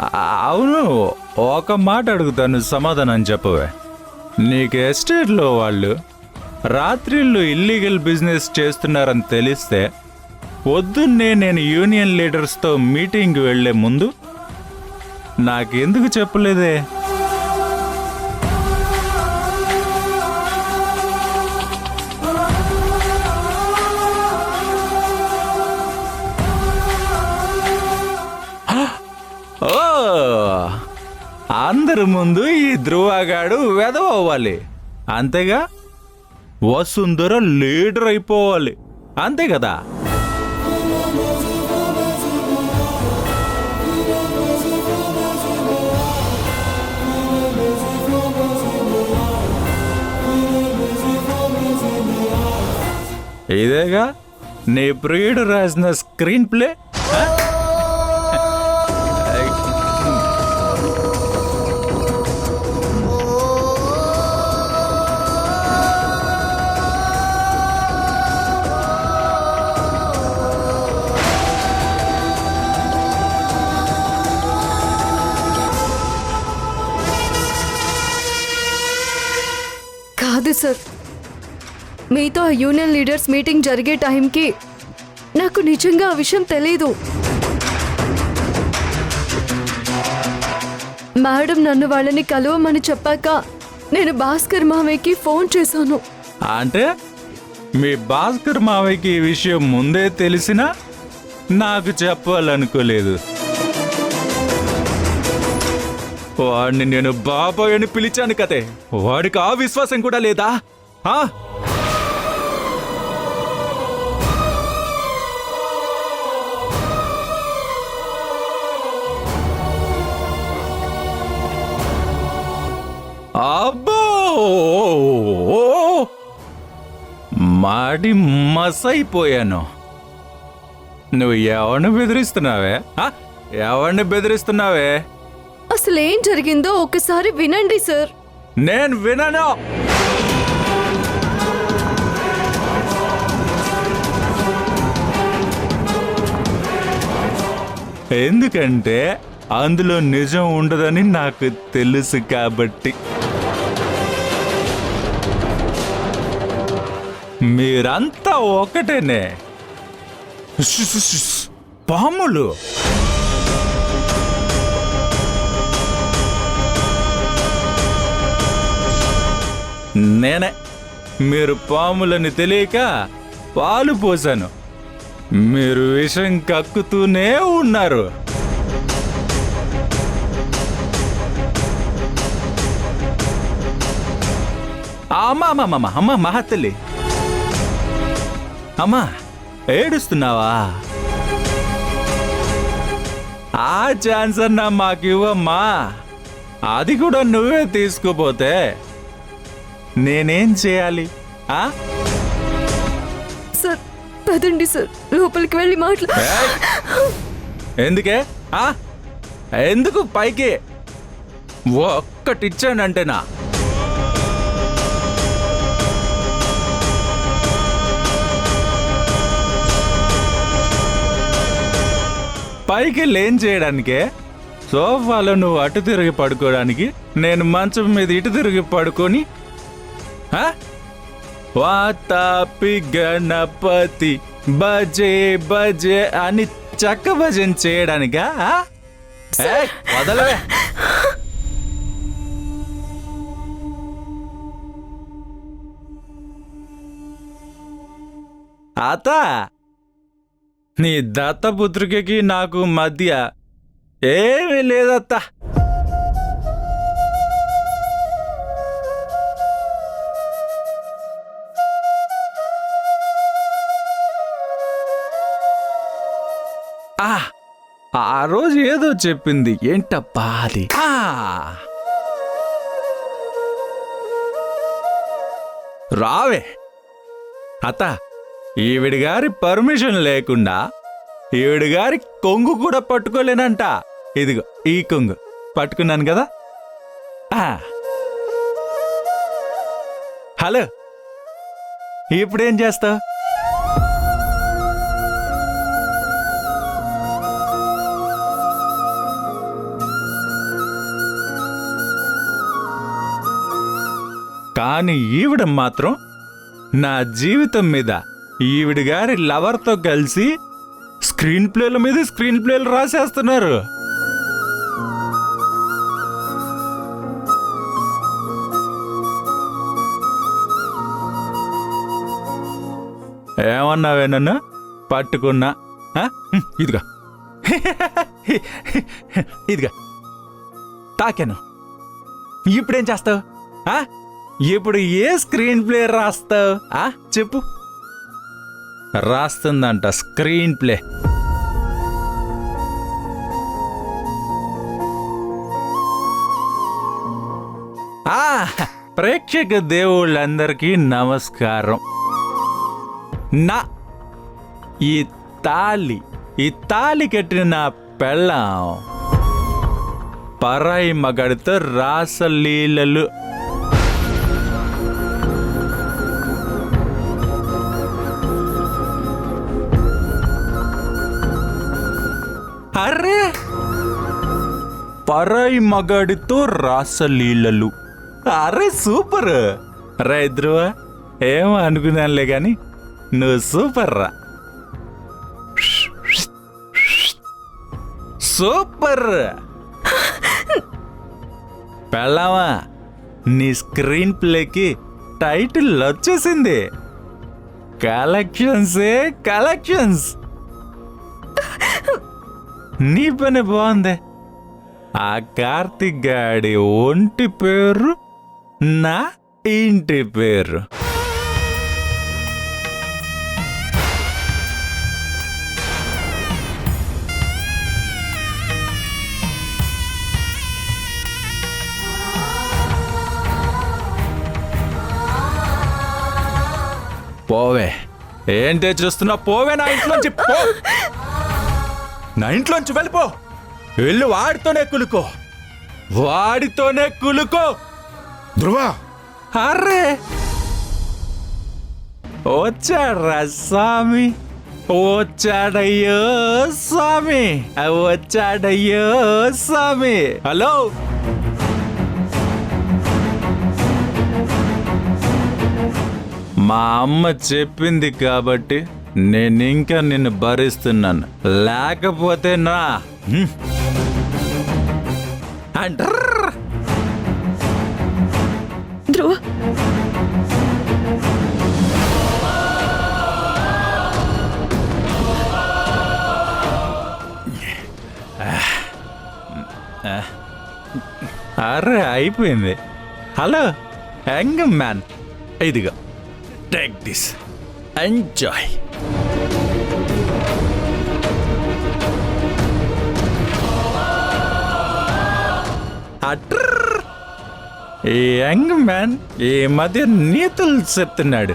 అవును, ఒక మాట అడుగుతాను, సమాధానం చెప్పవే. నీకు ఎస్టేట్లో వాళ్ళు రాత్రిళ్ళు ఇల్లీగల్ బిజినెస్ చేస్తున్నారని తెలిస్తే పొద్దున్నే నేను యూనియన్ లీడర్స్తో మీటింగ్కి వెళ్లే ముందు నాకెందుకు చెప్పలేదే? ఓ, అందరి ముందు ఈ ధ్రువగాడు వెదవ్వాలి, అంతేగా? వసుంధర లీడర్ అయిపోవాలి, అంతే కదా? ఇదేగా నీ ప్రియుడు రాసిన స్క్రీన్ ప్లే. కాదు సార్, మీతో ఆ యూనియన్ లీడర్స్ మీటింగ్ జరిగే టైంకి నాకు నిజంగా ఆ విషయం తెలీదు. మేడం నన్ను వాళ్ళని కలవమని చెప్పాక నేను భాస్కర్ మావయ్యకి ఫోన్ చేశాను. అంటే మీ భాస్కర్ మావయ్యకి ఈ విషయం ముందే తెలిసినా నాకు చెప్పాలనుకోలేదు. వాడిని నేను బాబాయ్ అని పిలిచాను కదే, వాడికి ఆ విశ్వాసం కూడా లేదా? అబ్బో, మాడి మసైపోయాను. నువ్వు ఎవరిని బెదిరిస్తున్నావే? ఎవరిని బెదిరిస్తున్నావే? అసలు ఏం జరిగిందో ఒకసారి వినండి సార్. నేను వినను. ఎందుకంటే అందులో నిజం ఉండదని నాకు తెలుసు కాబట్టి. మీరంతా ఒకటేనే, పాములు. నేనే మీరు పాములని తెలియక పాలు పోసాను, మీరు విషం కక్కుతూనే ఉన్నారు. అమ్మా మహాతల్లి, అమ్మా ఏడుస్తున్నావా? ఆ ఛాన్స్ అన్నా మాకివ్వమ్మా. అది కూడా నువ్వే తీసుకుపోతే నేనేం చేయాలి? సార్ పదండి సార్, లోపలికి వెళ్ళి ఎందుకే? ఎందుకు పైకి? ఒక్కటిచ్చానంటేనా? పైకి లేన్ చేయడానికే. సోఫాలో నువ్వు అటు తిరిగి పడుకోవడానికి, నేను మంచం మీద ఇటు తిరిగి పడుకొని వాతాపి గణపతి బజే బజే అని చక్క భజన చేయడానికా? వదలవే. అత నీ దత్తపుత్రికకి నాకు మధ్య ఏమీ లేదత్తా. ఆ రోజు ఏదో చెప్పింది, ఏంటప్పా అది? రావే అత్త, ఈవిడి గారి పర్మిషన్ లేకుండా ఈవిడి గారి కొంగు కూడా పట్టుకోలేనంట. ఇదిగో ఈ కొంగు పట్టుకున్నాను కదా. హలో, ఇప్పుడేం చేస్తావు? కానీ ఈవిడ మాత్రం నా జీవితం మీద ఈవిడ గారి లవర్తో కలిసి స్క్రీన్ ప్లేల మీద స్క్రీన్ ప్లేలు రాసేస్తున్నారు. ఏమన్నావే నన్ను పట్టుకున్నా? ఇదిగా ఇదిగా తాకాను. ఇప్పుడేం చేస్తావు? ఇప్పుడు ఏ స్క్రీన్ ప్లే రాస్తావు? చెప్పు. రాస్తుందంట స్క్రీన్ ప్లే. ప్రేక్షక దేవుళ్ళందరికీ నమస్కారం. నా ఈ తాళి కట్టిన నా పెళ్ళాం పరాయి మగాడితో రాసలీలలు. అరే, పరాయి మగాడితో రాసలీలలు. అరే సూపర్ రా. ధ్రువ, ఏమో అనుకున్నానులే గాని నువ్వు సూపర్ రా. సూపర్ పెళ్ళామా, నీ స్క్రీన్ ప్లేకి టైటిల్ వచ్చేసింది. కలెక్షన్సే కలెక్షన్స్. నీ పని బాగుంది. ఆ కార్తిక్ గాడి ఒంటి పేరు నా ఇంటి పేరు. పోవే, ఏంటే చూస్తున్నా? పోవే నా ఇంట్లోంచి. పో, నా ఇంట్లోంచి వెళ్ళిపో. వెళ్ళు, వాడితోనే కులుకో, వాడితోనే కులుకో. ధ్రువ, అరే వచ్చాడ్రా స్వామి, వచ్చాడయ్యో స్వామి, వచ్చాడయ్యో స్వామి. హలో, మా అమ్మ చెప్పింది కాబట్టి నేను ఇంకా నిన్ను భరిస్తున్నాను. లేకపోతే నా ధ్రువ, అరే అయిపోయింది. హలో యంగ్ మ్యాన్, ఇదిగో టేక్ దిస్, ఎంజాయ్. ఈ యంగ్ మ్యాన్ ఈ మధ్య నీతులు చెప్తున్నాడు.